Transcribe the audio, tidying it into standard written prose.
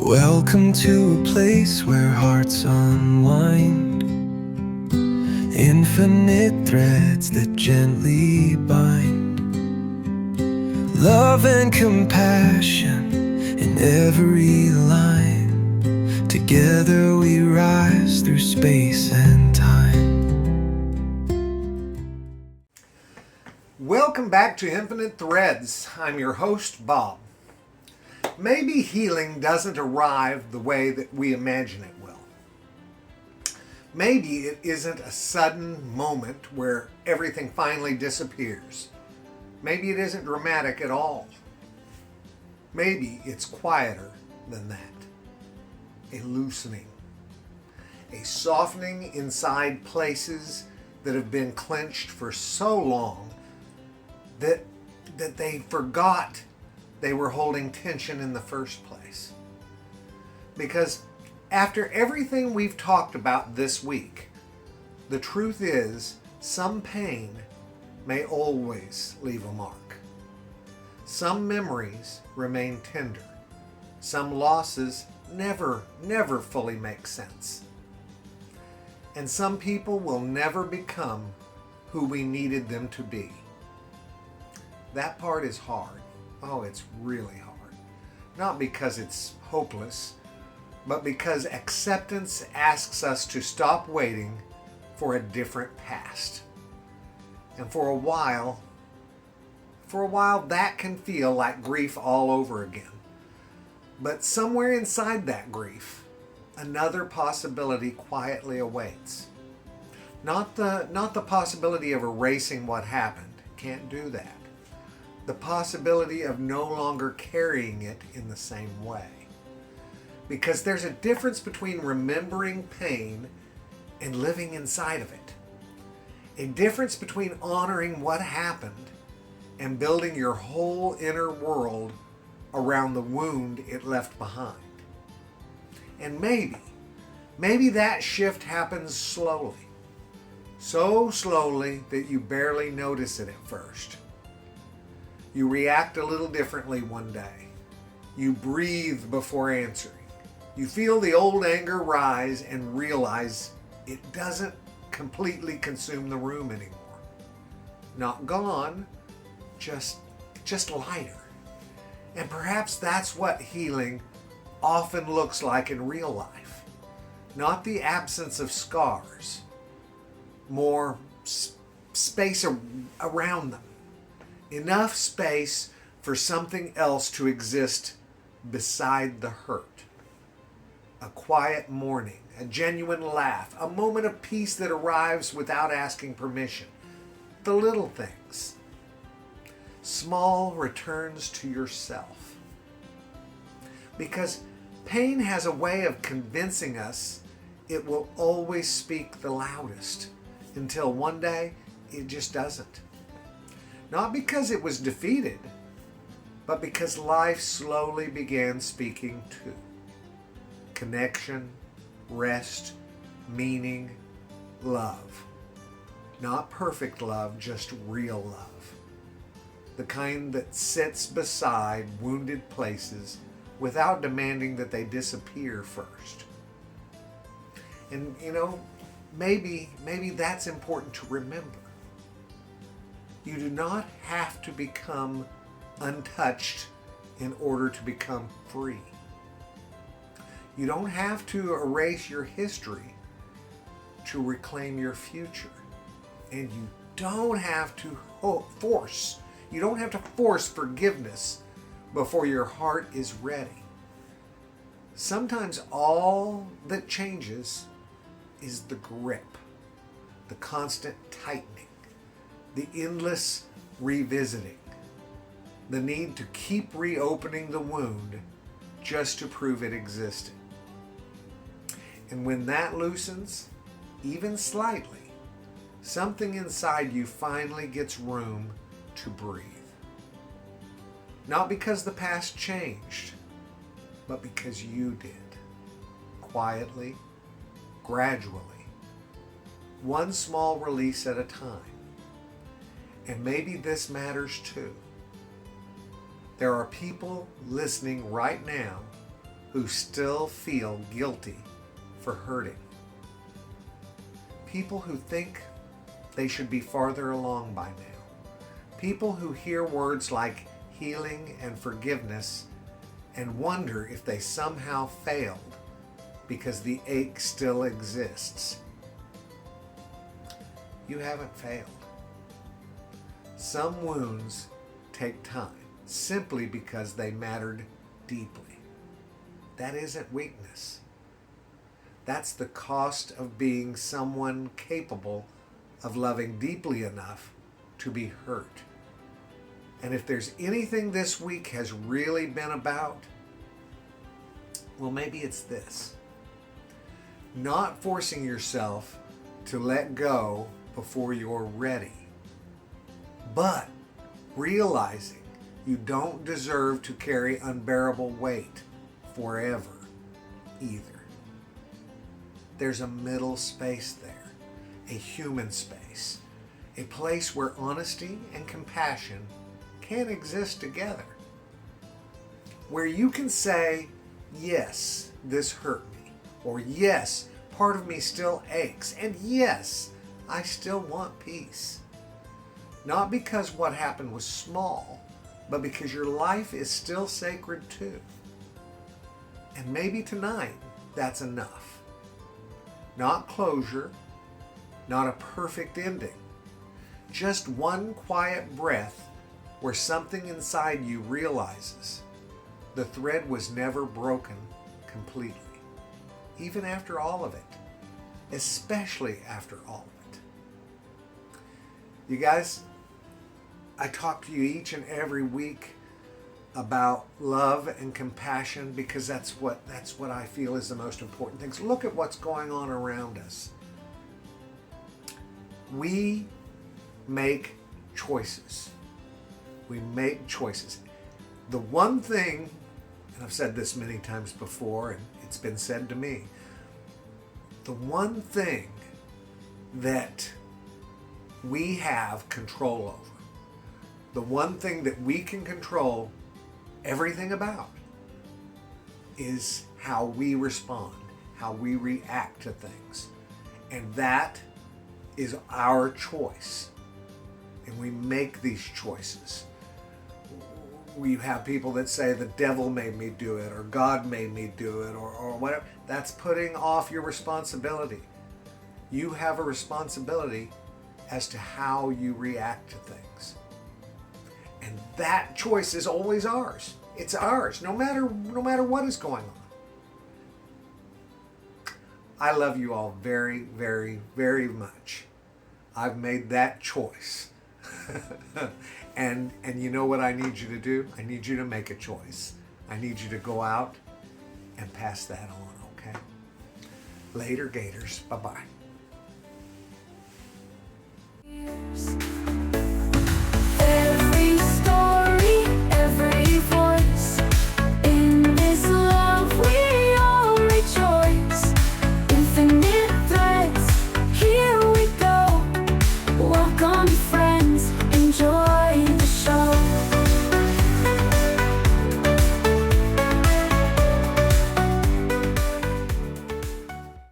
Welcome to a place where hearts unwind, infinite threads that gently bind, love and compassion in every line. Together we rise through space and time. Welcome back to Infinite Threads. I'm your host, Bob. Maybe healing doesn't arrive the way that we imagine it will. Maybe it isn't a sudden moment where everything finally disappears. Maybe it isn't dramatic at all. Maybe it's quieter than that. A loosening. A softening inside places that have been clenched for so long that they forgot they were holding tension in the first place. Because after everything we've talked about this week, the truth is some pain may always leave a mark. Some memories remain tender. Some losses never fully make sense. And some people will never become who we needed them to be. That part is hard. Oh, it's really hard. Not because it's hopeless, but because acceptance asks us to stop waiting for a different past. And for a while that can feel like grief all over again. But somewhere inside that grief, another possibility quietly awaits. Not the possibility of erasing what happened. Can't do that. The possibility of no longer carrying it in the same way. Because there's a difference between remembering pain and living inside of it. A difference between honoring what happened and building your whole inner world around the wound it left behind. And maybe that shift happens slowly. So slowly that you barely notice it at first. You react a little differently one day. You breathe before answering. You feel the old anger rise and realize it doesn't completely consume the room anymore. Not gone, just lighter. And perhaps that's what healing often looks like in real life. Not the absence of scars, more space around them. Enough space for something else to exist beside the hurt. A quiet morning, a genuine laugh, a moment of peace that arrives without asking permission. The little things. Small returns to yourself. Because pain has a way of convincing us it will always speak the loudest until one day it just doesn't. Not because it was defeated, but because life slowly began speaking too. Connection, rest, meaning, love. Not perfect love, just real love. The kind that sits beside wounded places without demanding that they disappear first. And maybe that's important to remember. You do not have to become untouched in order to become free. You don't have to erase your history to reclaim your future. And you don't have to force forgiveness before your heart is ready. Sometimes all that changes is the grip, the constant tightening, the endless revisiting, the need to keep reopening the wound just to prove it existed. And when that loosens, even slightly, something inside you finally gets room to breathe. Not because the past changed, but because you did. Quietly, gradually, one small release at a time. And maybe this matters too. There are people listening right now who still feel guilty for hurting. People who think they should be farther along by now. People who hear words like healing and forgiveness and wonder if they somehow failed because the ache still exists. You haven't failed. Some wounds take time simply because they mattered deeply. That isn't weakness. That's the cost of being someone capable of loving deeply enough to be hurt. And if there's anything this week has really been about, well, maybe it's this. Not forcing yourself to let go before you're ready, but realizing you don't deserve to carry unbearable weight forever either. There's a middle space there, a human space, a place where honesty and compassion can exist together, where you can say, yes, this hurt me, or yes, part of me still aches, and yes, I still want peace. Not because what happened was small, but because your life is still sacred too. And maybe tonight, that's enough. Not closure, not a perfect ending. Just one quiet breath where something inside you realizes the thread was never broken completely, even after all of it, especially after all of it. You guys, I talk to you each and every week about love and compassion because that's what I feel is the most important things. Look at what's going on around us. We make choices. We make choices. The one thing, and I've said this many times before, and it's been said to me, the one thing that we have control over, the one thing that we can control everything about, is how we respond, how we react to things. And that is our choice. And we make these choices. We have people that say the devil made me do it, or God made me do it, or whatever. That's putting off your responsibility. You have a responsibility as to how you react to things. And that choice is always ours. It's ours, no matter what is going on. I love you all very, very, very much. I've made that choice. and you know what I need you to do? I need you to make a choice. I need you to go out and pass that on, okay? Later, Gators. Bye-bye.